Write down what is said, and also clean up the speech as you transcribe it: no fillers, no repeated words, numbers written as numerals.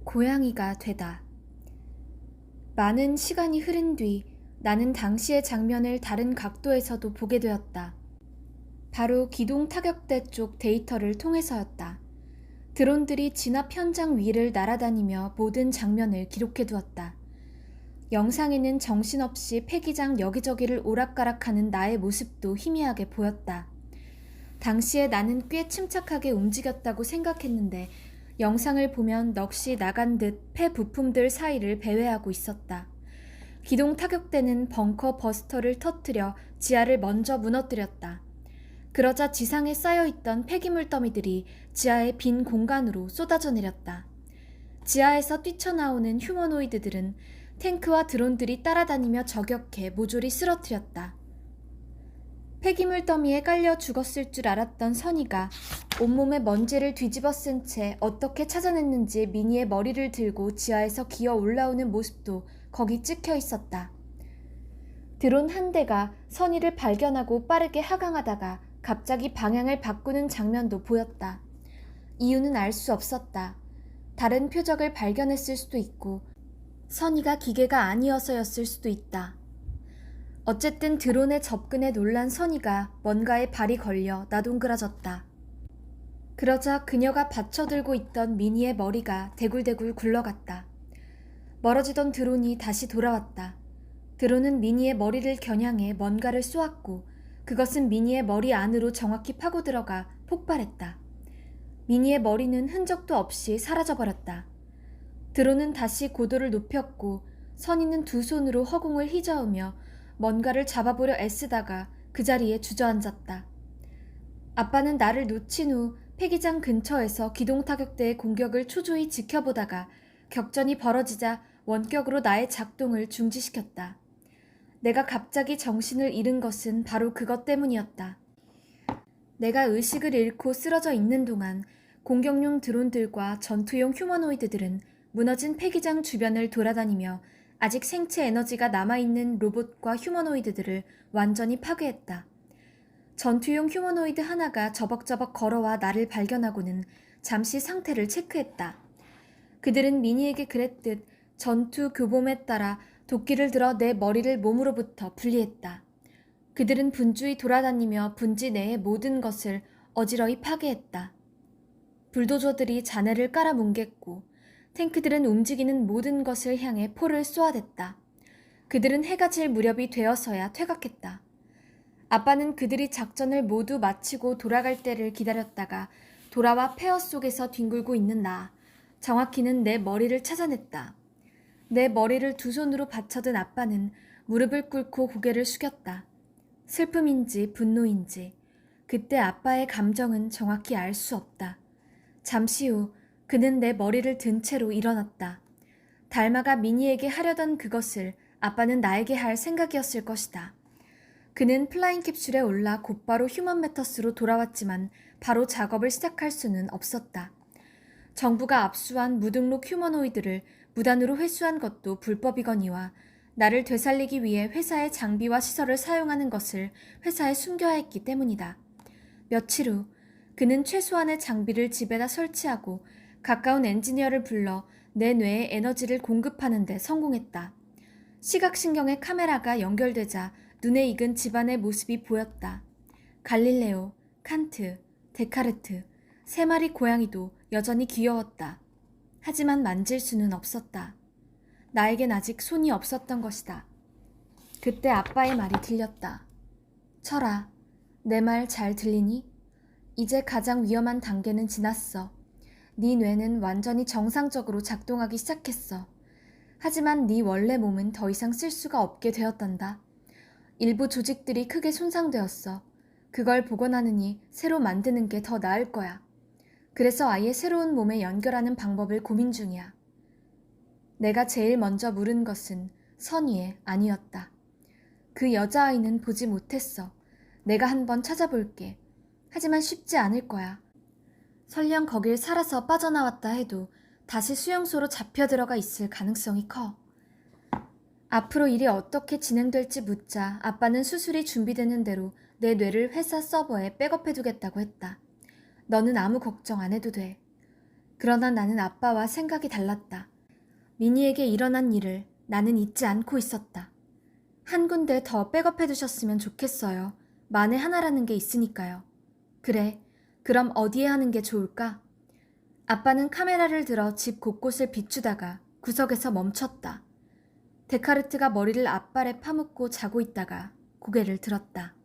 고양이가 되다. 많은 시간이 흐른 뒤 나는 당시의 장면을 다른 각도에서도 보게 되었다. 바로 기동 타격대 쪽 데이터를 통해서였다. 드론들이 진압 현장 위를 날아다니며 모든 장면을 기록해 두었다. 영상에는 정신없이 폐기장 여기저기를 오락가락하는 나의 모습도 희미하게 보였다. 당시에 나는 꽤 침착하게 움직였다고 생각했는데 영상을 보면 넋이 나간 듯 폐 부품들 사이를 배회하고 있었다. 기동 타격대는 벙커 버스터를 터뜨려 지하를 먼저 무너뜨렸다. 그러자 지상에 쌓여있던 폐기물 더미들이 지하의 빈 공간으로 쏟아져 내렸다. 지하에서 뛰쳐나오는 휴머노이드들은 탱크와 드론들이 따라다니며 저격해 모조리 쓰러뜨렸다. 폐기물 더미에 깔려 죽었을 줄 알았던 선이가 온몸에 먼지를 뒤집어 쓴 채 어떻게 찾아냈는지 미니의 머리를 들고 지하에서 기어 올라오는 모습도 거기 찍혀 있었다. 드론 한 대가 선이를 발견하고 빠르게 하강하다가 갑자기 방향을 바꾸는 장면도 보였다. 이유는 알 수 없었다. 다른 표적을 발견했을 수도 있고 선이가 기계가 아니어서였을 수도 있다. 어쨌든 드론의 접근에 놀란 선이가 뭔가에 발이 걸려 나동그라졌다. 그러자 그녀가 받쳐들고 있던 미니의 머리가 대굴대굴 굴러갔다. 멀어지던 드론이 다시 돌아왔다. 드론은 미니의 머리를 겨냥해 뭔가를 쏘았고 그것은 미니의 머리 안으로 정확히 파고 들어가 폭발했다. 미니의 머리는 흔적도 없이 사라져버렸다. 드론은 다시 고도를 높였고 선이는 두 손으로 허공을 휘저으며 뭔가를 잡아보려 애쓰다가 그 자리에 주저앉았다. 아빠는 나를 놓친 후 폐기장 근처에서 기동타격대의 공격을 초조히 지켜보다가 격전이 벌어지자 원격으로 나의 작동을 중지시켰다. 내가 갑자기 정신을 잃은 것은 바로 그것 때문이었다. 내가 의식을 잃고 쓰러져 있는 동안 공격용 드론들과 전투용 휴머노이드들은 무너진 폐기장 주변을 돌아다니며 아직 생체 에너지가 남아있는 로봇과 휴머노이드들을 완전히 파괴했다. 전투용 휴머노이드 하나가 저벅저벅 걸어와 나를 발견하고는 잠시 상태를 체크했다. 그들은 미니에게 그랬듯 전투 교범에 따라 도끼를 들어 내 머리를 몸으로부터 분리했다. 그들은 분주히 돌아다니며 분지 내의 모든 것을 어지러이 파괴했다. 불도저들이 잔해를 깔아뭉갰고 탱크들은 움직이는 모든 것을 향해 포를 쏘아댔다. 그들은 해가 질 무렵이 되어서야 퇴각했다. 아빠는 그들이 작전을 모두 마치고 돌아갈 때를 기다렸다가 돌아와 폐허 속에서 뒹굴고 있는 나, 정확히는 내 머리를 찾아냈다. 내 머리를 두 손으로 받쳐든 아빠는 무릎을 꿇고 고개를 숙였다. 슬픔인지 분노인지 그때 아빠의 감정은 정확히 알 수 없다. 잠시 후 그는 내 머리를 든 채로 일어났다. 달마가 미니에게 하려던 그것을 아빠는 나에게 할 생각이었을 것이다. 그는 플라잉 캡슐에 올라 곧바로 휴먼 매터스로 돌아왔지만 바로 작업을 시작할 수는 없었다. 정부가 압수한 무등록 휴머노이드를 무단으로 회수한 것도 불법이거니와 나를 되살리기 위해 회사의 장비와 시설을 사용하는 것을 회사에 숨겨야 했기 때문이다. 며칠 후 그는 최소한의 장비를 집에다 설치하고 가까운 엔지니어를 불러 내 뇌에 에너지를 공급하는 데 성공했다. 시각신경의 카메라가 연결되자 눈에 익은 집안의 모습이 보였다. 갈릴레오, 칸트, 데카르트, 세 마리 고양이도 여전히 귀여웠다. 하지만 만질 수는 없었다. 나에겐 아직 손이 없었던 것이다. 그때 아빠의 말이 들렸다. 철아, 내 말 잘 들리니? 이제 가장 위험한 단계는 지났어. 네 뇌는 완전히 정상적으로 작동하기 시작했어. 하지만 네 원래 몸은 더 이상 쓸 수가 없게 되었단다. 일부 조직들이 크게 손상되었어. 그걸 복원하느니 새로 만드는 게 더 나을 거야. 그래서 아예 새로운 몸에 연결하는 방법을 고민 중이야. 내가 제일 먼저 물은 것은 선의의 아니었다. 그 여자아이는 보지 못했어. 내가 한번 찾아볼게. 하지만 쉽지 않을 거야. 설령 거길 살아서 빠져나왔다 해도 다시 수용소로 잡혀 들어가 있을 가능성이 커. 앞으로 일이 어떻게 진행될지 묻자 아빠는 수술이 준비되는 대로 내 뇌를 회사 서버에 백업해두겠다고 했다. 너는 아무 걱정 안 해도 돼. 그러나 나는 아빠와 생각이 달랐다. 미니에게 일어난 일을 나는 잊지 않고 있었다. 한 군데 더 백업해 두셨으면 좋겠어요. 만에 하나라는 게 있으니까요. 그래, 그럼 어디에 하는 게 좋을까? 아빠는 카메라를 들어 집 곳곳을 비추다가 구석에서 멈췄다. 데카르트가 머리를 앞발에 파묻고 자고 있다가 고개를 들었다.